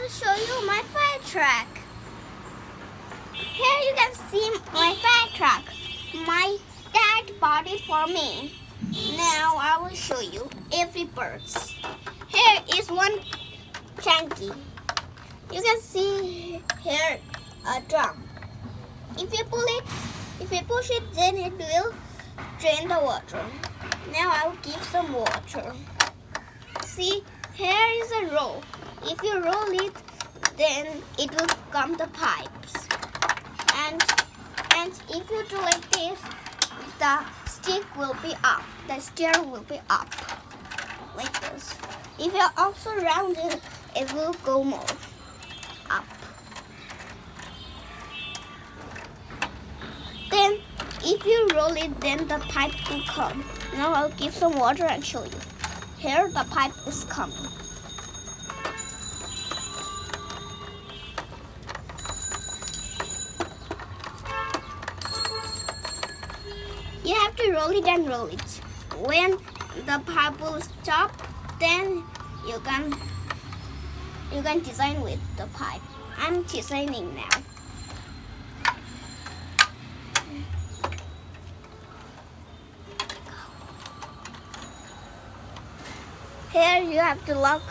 will show you my fire truck. Here you can see my fire truck. My dad bought it for me. Now I will show you every birds. Here is one chunky. You can see here a drum. If you push it, then it will drain the water. Now I will give some water. See, here is a roll. If you roll it, then it will come the pipes. And if you do like this, the stick will be up. The steer will be up, like this. If you also round it, it will go more up. Then, if you roll it, then the pipe will come. Now I'll give some water and show you. Here the pipe is coming. You have to roll it and roll it. When the pipe will stop, then you can design with the pipe. I'm designing now. Here you have to lock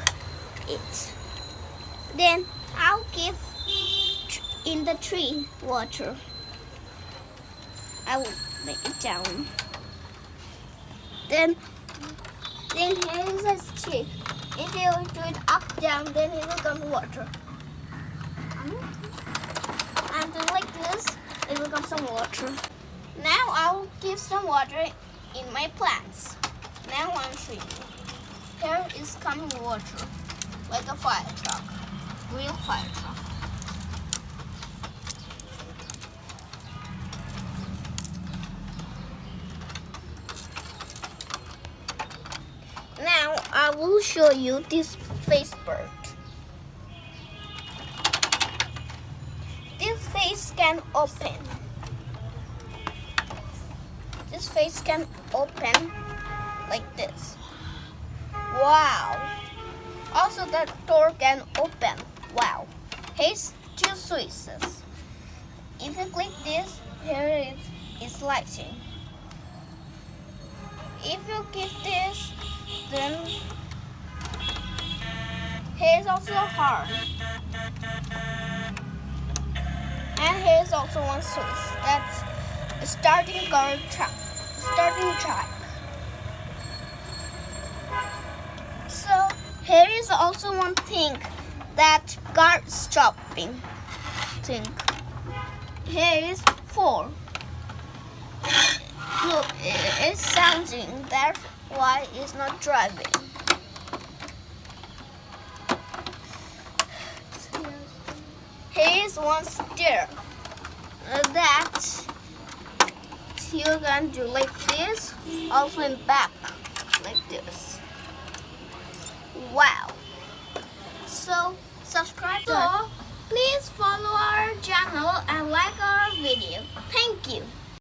it. Then I'll give in the tree water. I will make it down. Then here is a stick. If you do it up down, then it will come water. And then like this, it will come some water. Now I'll give some water in my plants. Now I'll show you. Here is coming water, like a fire truck, real fire truck. Now I will show you this face bird. This face can open. This face can open like this. Wow! Also the door can open. Wow! Here's two switches. If you click this, here it is lighting. If you click this, then here's also a horn. And here's also one switch. That's a starting track. So here is also one thing that car stopping thing. Here is 4. Look, it's sounding. That's why it's not driving. Here is one steer that you can do like this, also in back like this. Wow! So subscribe to please follow our channel and like our video. Thank you.